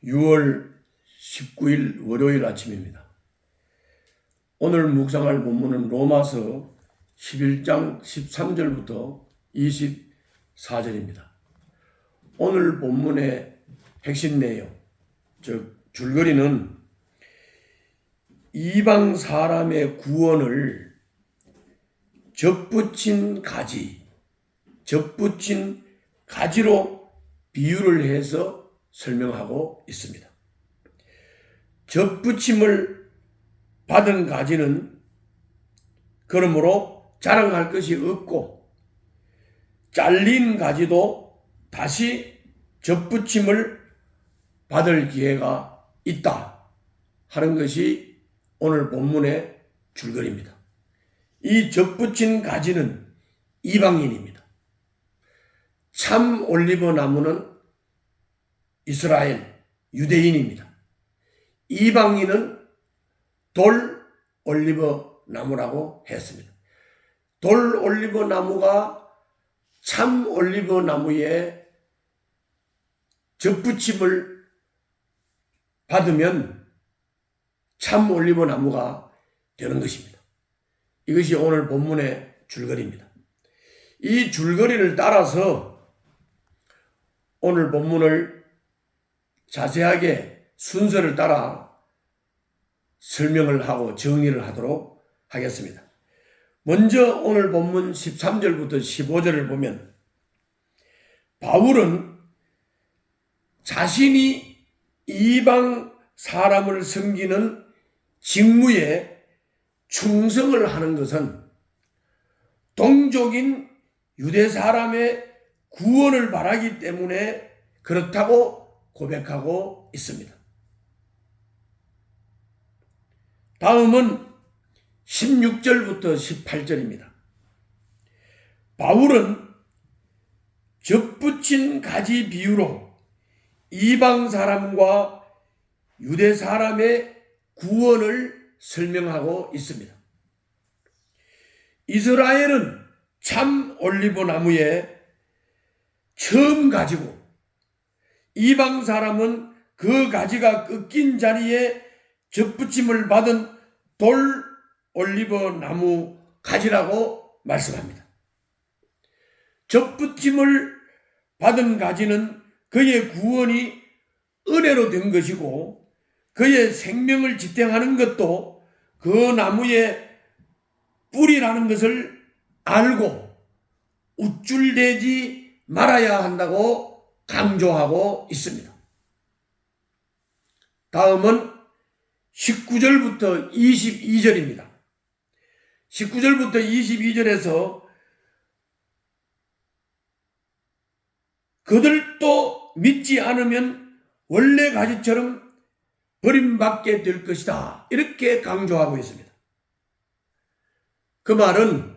6월 19일 월요일 아침입니다. 오늘 묵상할 본문은 로마서 11장 13절부터 24절입니다. 오늘 본문의 핵심 내용, 즉 줄거리는 이방 사람의 구원을 접붙인 가지로 비유를 해서 설명하고 있습니다. 접붙임을 받은 가지는 그러므로 자랑할 것이 없고, 잘린 가지도 다시 접붙임을 받을 기회가 있다 하는 것이 오늘 본문의 줄거리입니다. 이 접붙인 가지는 이방인입니다. 참 올리브 나무는 이스라엘, 유대인입니다. 이방인은 돌 올리브 나무라고 했습니다. 돌 올리브 나무가 참 올리브 나무에 접붙임을 받으면 참 올리브 나무가 되는 것입니다. 이것이 오늘 본문의 줄거리입니다. 이 줄거리를 따라서 오늘 본문을 자세하게 순서를 따라 설명을 하고 정리를 하도록 하겠습니다. 먼저 오늘 본문 13절부터 15절을 보면 바울은 자신이 이방 사람을 섬기는 직무에 충성을 하는 것은 동족인 유대 사람의 구원을 바라기 때문에 그렇다고 고백하고 있습니다. 다음은 16절부터 18절입니다. 바울은 접붙인 가지 비유로 이방 사람과 유대 사람의 구원을 설명하고 있습니다. 이스라엘은 참 올리브 나무에 처음 가지고, 이방 사람은 그 가지가 꺾인 자리에 접붙임을 받은 돌 올리브 나무 가지라고 말씀합니다. 접붙임을 받은 가지는 그의 구원이 은혜로 된 것이고, 그의 생명을 지탱하는 것도 그 나무의 뿌리라는 것을 알고 우쭐대지 말아야 한다고 강조하고 있습니다. 다음은 19절부터 22절입니다. 19절부터 22절에서 그들도 믿지 않으면 원래 가지처럼 버림받게 될 것이다, 이렇게 강조하고 있습니다. 그 말은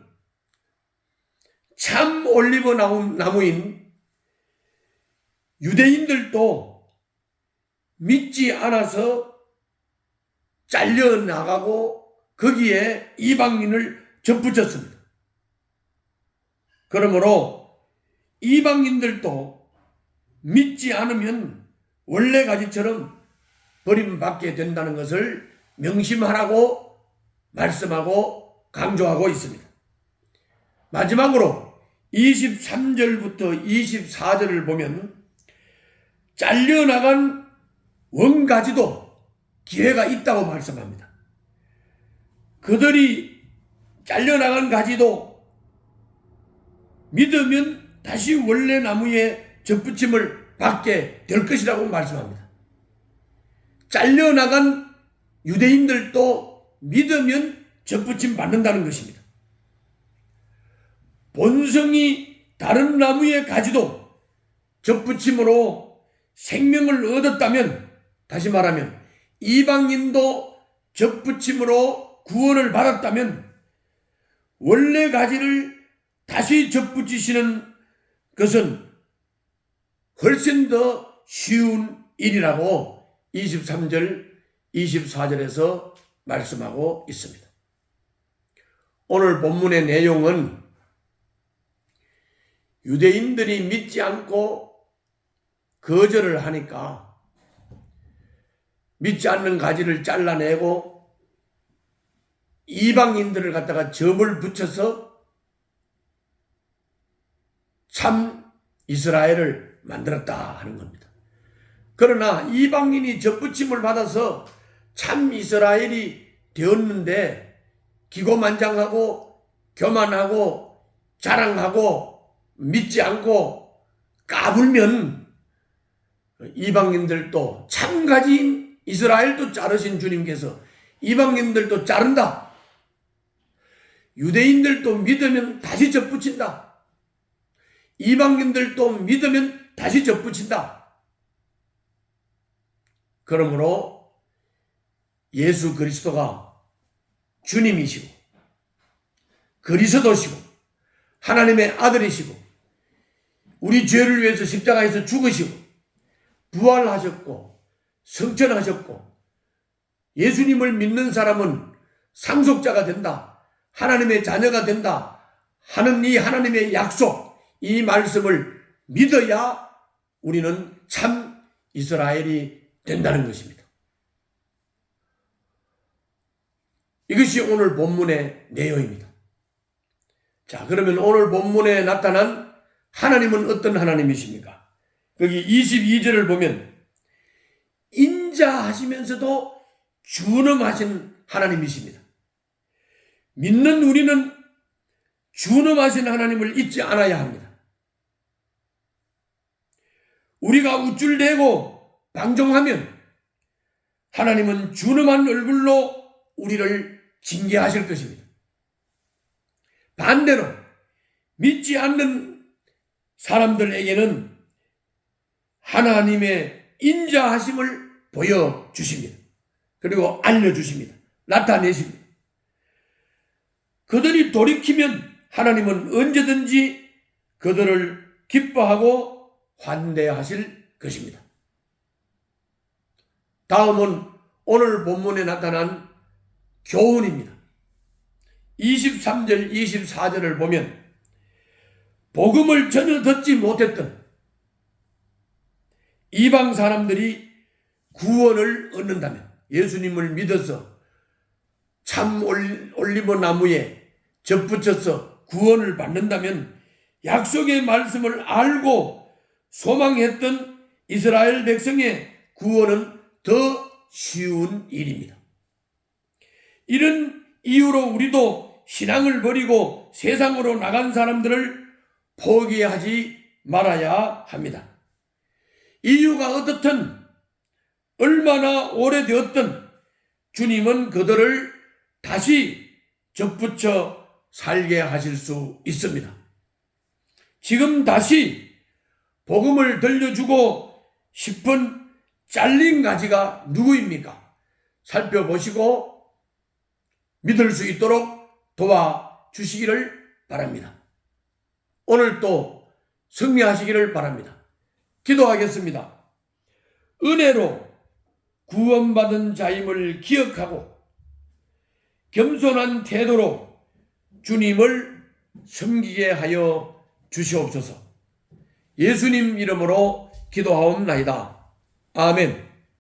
참 올리브 나무인 유대인들도 믿지 않아서 잘려나가고 거기에 이방인을 접붙였습니다. 그러므로 이방인들도 믿지 않으면 원래 가지처럼 버림받게 된다는 것을 명심하라고 말씀하고 강조하고 있습니다. 마지막으로 23절부터 24절을 보면 잘려나간 원가지도 기회가 있다고 말씀합니다. 그들이 잘려나간 가지도 믿으면 다시 원래 나무에 접붙임을 받게 될 것이라고 말씀합니다. 잘려나간 유대인들도 믿으면 접붙임 받는다는 것입니다. 본성이 다른 나무의 가지도 접붙임으로 생명을 얻었다면, 다시 말하면 이방인도 접붙임으로 구원을 받았다면 원래 가지를 다시 접붙이시는 것은 훨씬 더 쉬운 일이라고 23절, 24절에서 말씀하고 있습니다. 오늘 본문의 내용은 유대인들이 믿지 않고 거절을 하니까 믿지 않는 가지를 잘라내고 이방인들을 갖다가 점을 붙여서 참 이스라엘을 만들었다 하는 겁니다. 그러나 이방인이 접붙임을 받아서 참 이스라엘이 되었는데 기고만장하고 교만하고 자랑하고 믿지 않고 까불면 이방인들도 참 가지인 이스라엘도 자르신 주님께서 이방인들도 자른다. 유대인들도 믿으면 다시 접붙인다. 이방인들도 믿으면 다시 접붙인다. 그러므로 예수 그리스도가 주님이시고 그리스도시고 하나님의 아들이시고 우리 죄를 위해서 십자가에서 죽으시고 부활하셨고 성천하셨고 예수님을 믿는 사람은 상속자가 된다. 하나님의 자녀가 된다. 하는 이 하나님의 약속, 이 말씀을 믿어야 우리는 참 이스라엘이 된다는 것입니다. 이것이 오늘 본문의 내용입니다. 자, 그러면 오늘 본문에 나타난 하나님은 어떤 하나님이십니까? 거기 22절을 보면 인자하시면서도 준엄하신 하나님이십니다. 믿는 우리는 준엄하신 하나님을 잊지 않아야 합니다. 우리가 우쭐대고 방종하면 하나님은 준엄한 얼굴로 우리를 징계하실 것입니다. 반대로 믿지 않는 사람들에게는 하나님의 인자하심을 보여주십니다. 그리고 알려주십니다. 나타내십니다. 그들이 돌이키면 하나님은 언제든지 그들을 기뻐하고 환대하실 것입니다. 다음은 오늘 본문에 나타난 교훈입니다. 23절, 24절을 보면 복음을 전혀 듣지 못했던 이방 사람들이 구원을 얻는다면 예수님을 믿어서 참 올리브 나무에 접붙여서 구원을 받는다면 약속의 말씀을 알고 소망했던 이스라엘 백성의 구원은 더 쉬운 일입니다. 이런 이유로 우리도 신앙을 버리고 세상으로 나간 사람들을 포기하지 말아야 합니다. 이유가 어떻든 얼마나 오래되었든 주님은 그들을 다시 접붙여 살게 하실 수 있습니다. 지금 다시 복음을 들려주고 싶은 잘린 가지가 누구입니까? 살펴보시고 믿을 수 있도록 도와주시기를 바랍니다. 오늘 또 승리하시기를 바랍니다. 기도하겠습니다. 은혜로 구원받은 자임을 기억하고 겸손한 태도로 주님을 섬기게 하여 주시옵소서. 예수님 이름으로 기도하옵나이다. 아멘.